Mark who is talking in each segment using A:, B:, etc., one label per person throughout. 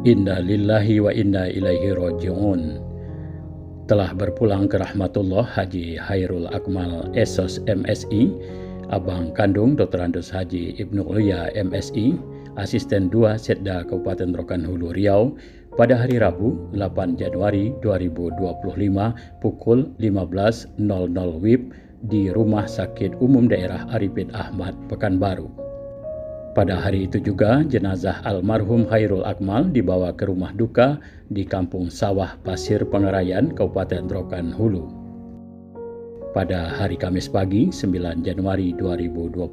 A: Inna lillahi wa inna ilaihi roji'un. Telah berpulang ke rahmatullah Haji Hairul Akmal Esos MSI, abang kandung Dr. Andos Haji Ibnu Ulia MSI, asisten 2 Setda Kabupaten Rokan Hulu Riau pada hari Rabu 8 Januari 2025 pukul 15.00 WIB di Rumah Sakit Umum Daerah Arifin Ahmad, Pekanbaru. Pada hari itu juga jenazah almarhum Hairul Akmal dibawa ke rumah duka di Kampung Sawah Pasir Pengarayan, Kabupaten Rokan Hulu. Pada hari Kamis pagi 9 Januari 2025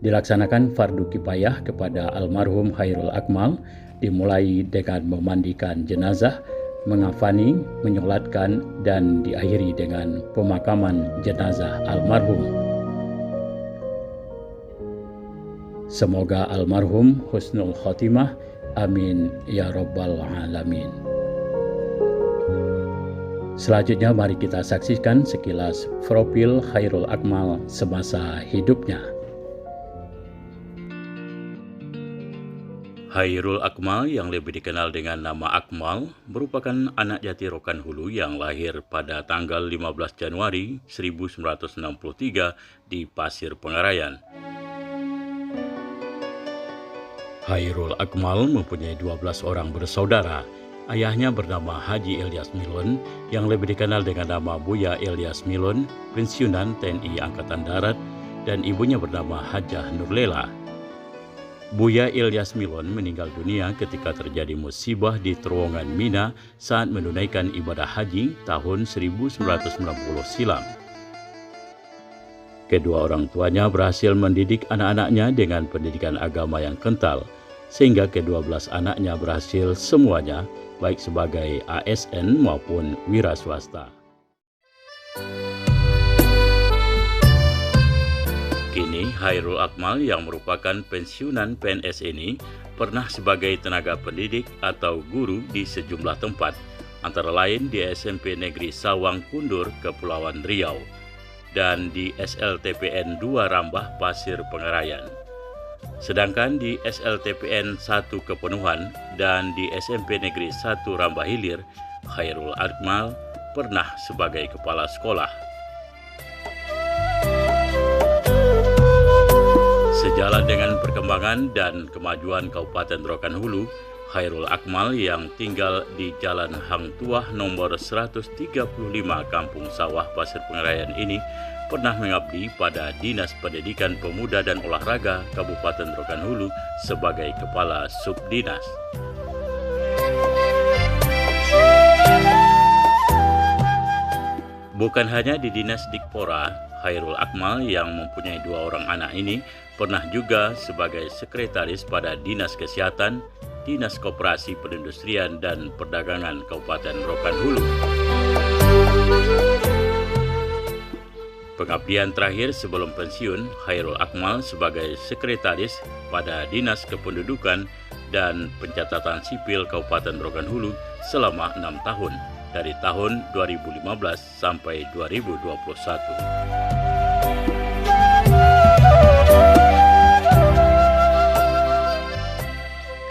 A: dilaksanakan fardu kifayah kepada almarhum Hairul Akmal, dimulai dengan memandikan jenazah, mengafani, menyolatkan, dan diakhiri dengan pemakaman jenazah almarhum. Semoga almarhum husnul khotimah, amin ya rabbal alamin. Selanjutnya mari kita saksikan sekilas profil Hairul Akmal semasa hidupnya. Hairul Akmal yang lebih dikenal dengan nama Akmal merupakan anak jati Rokan Hulu yang lahir pada tanggal 15 Januari 1963 di Pasir Pengarayan. Hairul Akmal mempunyai 12 orang bersaudara. Ayahnya bernama Haji Ilyas Milun yang lebih dikenal dengan nama Buya Ilyas Milun, pensiunan TNI Angkatan Darat, dan ibunya bernama Hajah Nurlela. Buya Ilyas Milun meninggal dunia ketika terjadi musibah di terowongan Mina saat menunaikan ibadah haji tahun 1990 silam. Kedua orang tuanya berhasil mendidik anak-anaknya dengan pendidikan agama yang kental, sehingga ke-12 anaknya berhasil semuanya, baik sebagai ASN maupun wira swasta. Kini Hairul Akmal yang merupakan pensiunan PNS ini pernah sebagai tenaga pendidik atau guru di sejumlah tempat, antara lain di SMP Negeri Sawang Kundur, Kepulauan Riau, dan di SLTPN 2 Rambah Pasir Pengarayan. Sedangkan di SLTPN 1 Kepenuhan dan di SMP Negeri 1 Rambah Hilir, Hairul Akmal pernah sebagai kepala sekolah. Sejalan dengan perkembangan dan kemajuan Kabupaten Rokan Hulu, Hairul Akmal yang tinggal di Jalan Hang Tuah nomor 135 Kampung Sawah Pasir Pengarayan ini pernah mengabdi pada Dinas Pendidikan Pemuda dan Olahraga Kabupaten Rokan Hulu sebagai Kepala Subdinas. Bukan hanya di Dinas Dikpora, Hairul Akmal yang mempunyai 2 orang anak ini pernah juga sebagai sekretaris pada Dinas Kesehatan, Dinas Koperasi Perindustrian dan Perdagangan Kabupaten Rokan Hulu. Pengabdian terakhir sebelum pensiun, Hairul Akmal sebagai sekretaris pada Dinas Kependudukan dan Pencatatan Sipil Kabupaten Rokan Hulu selama 6 tahun, dari tahun 2015 sampai 2021.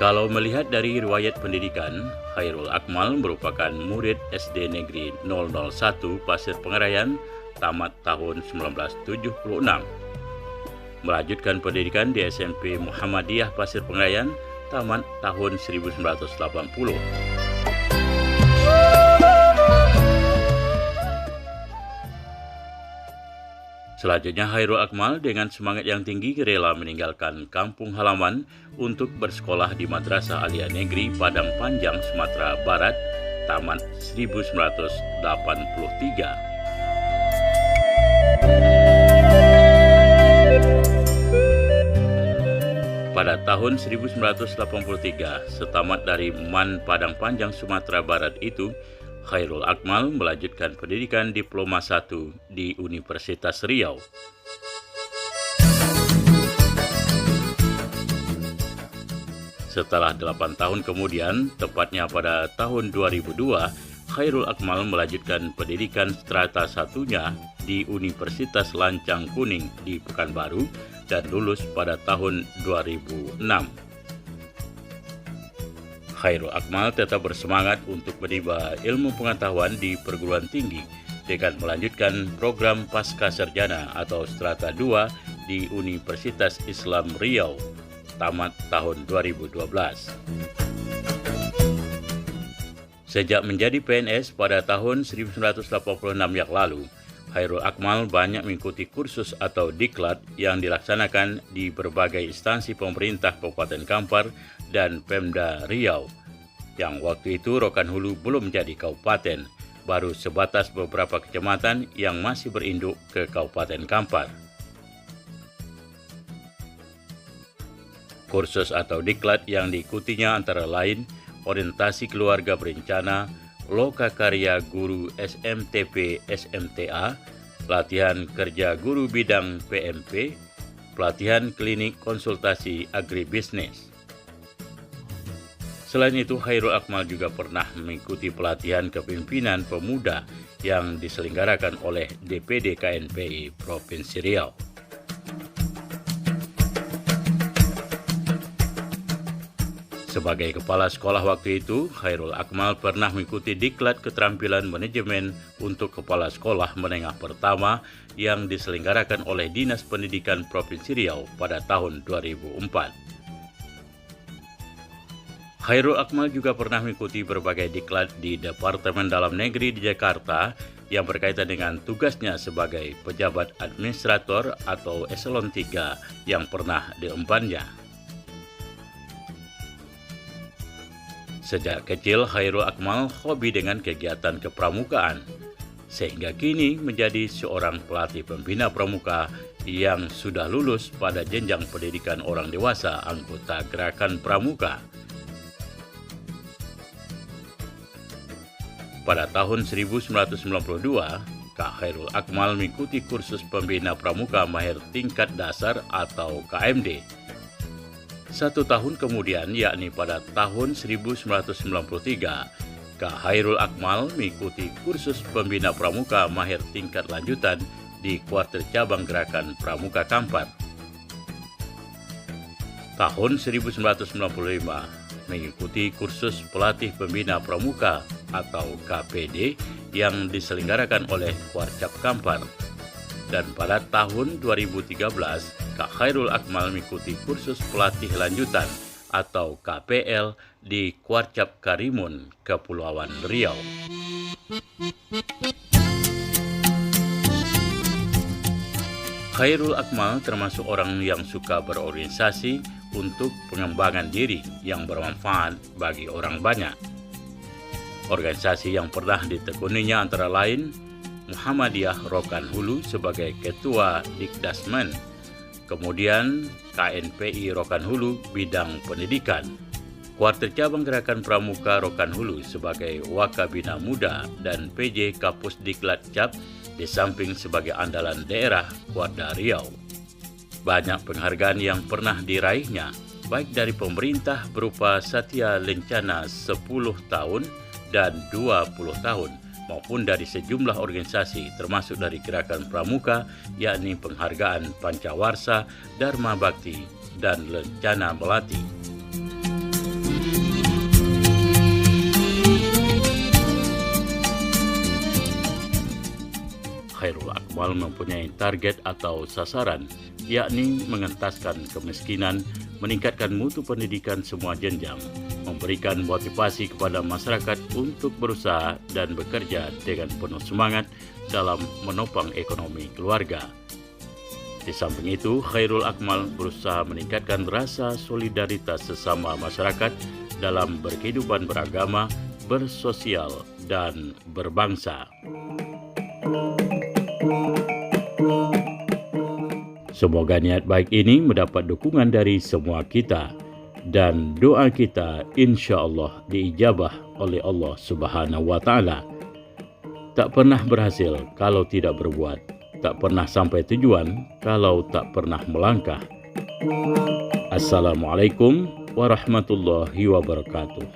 A: Kalau melihat dari riwayat pendidikan, Hairul Akmal merupakan murid SD Negeri 001 Pasir Pengarayan, tamat tahun 1976. Melanjutkan pendidikan di SMP Muhammadiyah Pasir Pengarayan, tamat tahun 1980. Selanjutnya Hairul Akmal dengan semangat yang tinggi rela meninggalkan kampung halaman untuk bersekolah di Madrasah Aliyah Negeri Padang Panjang, Sumatera Barat, tamat 1983. Pada tahun 1983, setamat dari MAN Padang Panjang, Sumatera Barat itu, Hairul Akmal melanjutkan pendidikan Diploma 1 di Universitas Riau. Setelah 8 tahun kemudian, tepatnya pada tahun 2002, Hairul Akmal melanjutkan pendidikan strata satunya di Universitas Lancang Kuning di Pekanbaru dan lulus pada tahun 2006. Khairul Akmal tetap bersemangat untuk menimba ilmu pengetahuan di perguruan tinggi dengan melanjutkan program Pasca Sarjana atau Strata 2 di Universitas Islam Riau tamat tahun 2012. Sejak menjadi PNS pada tahun 1986 yang lalu, Khairul Akmal banyak mengikuti kursus atau diklat yang dilaksanakan di berbagai instansi pemerintah Kabupaten Kampar dan Pemda Riau. Yang waktu itu Rokan Hulu belum jadi kabupaten, baru sebatas beberapa kecamatan yang masih berinduk ke Kabupaten Kampar. Kursus atau diklat yang diikutinya antara lain orientasi keluarga berencana, loka karya guru SMTP SMTA, latihan kerja guru bidang PMP, pelatihan klinik konsultasi agribisnis. Selain itu, Khairul Akmal juga pernah mengikuti pelatihan kepemimpinan pemuda yang diselenggarakan oleh DPD KNPI Provinsi Riau. Sebagai kepala sekolah waktu itu, Khairul Akmal pernah mengikuti diklat keterampilan manajemen untuk kepala sekolah menengah pertama yang diselenggarakan oleh Dinas Pendidikan Provinsi Riau pada tahun 2004. Khairul Akmal juga pernah mengikuti berbagai diklat di Departemen Dalam Negeri di Jakarta yang berkaitan dengan tugasnya sebagai pejabat administrator atau eselon 3 yang pernah diembannya. Sejak kecil, Khairul Akmal hobi dengan kegiatan kepramukaan, sehingga kini menjadi seorang pelatih pembina pramuka yang sudah lulus pada jenjang pendidikan orang dewasa anggota Gerakan Pramuka. Pada tahun 1992, Kak Khairul Akmal mengikuti kursus pembina pramuka mahir tingkat dasar atau KMD. 1 tahun kemudian, yakni pada tahun 1993, Kak Khairul Akmal mengikuti kursus pembina pramuka mahir tingkat lanjutan di kuarter cabang Gerakan Pramuka Kampar. Tahun 1995, mengikuti kursus pelatih pembina pramuka atau KPD yang diselenggarakan oleh Kuarcap Kampar. Dan pada tahun 2013, Kak Khairul Akmal mengikuti kursus pelatih lanjutan atau KPL di Kuarcap Karimun, Kepulauan Riau. Khairul Akmal termasuk orang yang suka berorganisasi untuk pengembangan diri yang bermanfaat bagi orang banyak. Organisasi yang pernah ditekuninya antara lain Muhammadiyah Rokan Hulu sebagai Ketua Dikdasmen, kemudian KNPI Rokan Hulu bidang pendidikan, Kuarter Cabang Gerakan Pramuka Rokan Hulu sebagai Wakabina Muda dan PJ Kapus Diklat Cap di samping sebagai andalan daerah Kuarda Riau. Banyak penghargaan yang pernah diraihnya, baik dari pemerintah berupa Satya Lencana 10 tahun dan 20 tahun, maupun dari sejumlah organisasi termasuk dari Gerakan Pramuka, yakni penghargaan Pancawarsa, Dharma Bakti, dan Lencana Melati. Khairul Akmal mempunyai target atau sasaran, yakni mengentaskan kemiskinan, meningkatkan mutu pendidikan semua jenjang, memberikan motivasi kepada masyarakat untuk berusaha dan bekerja dengan penuh semangat dalam menopang ekonomi keluarga. Di samping itu, Khairul Akmal berusaha meningkatkan rasa solidaritas sesama masyarakat dalam berkehidupan beragama, bersosial, dan berbangsa. Semoga niat baik ini mendapat dukungan dari semua kita, dan doa kita insya Allah diijabah oleh Allah Subhanahu wa Ta'ala. Tak pernah berhasil kalau tidak berbuat, tak pernah sampai tujuan kalau tak pernah melangkah. Assalamualaikum warahmatullahi wabarakatuh.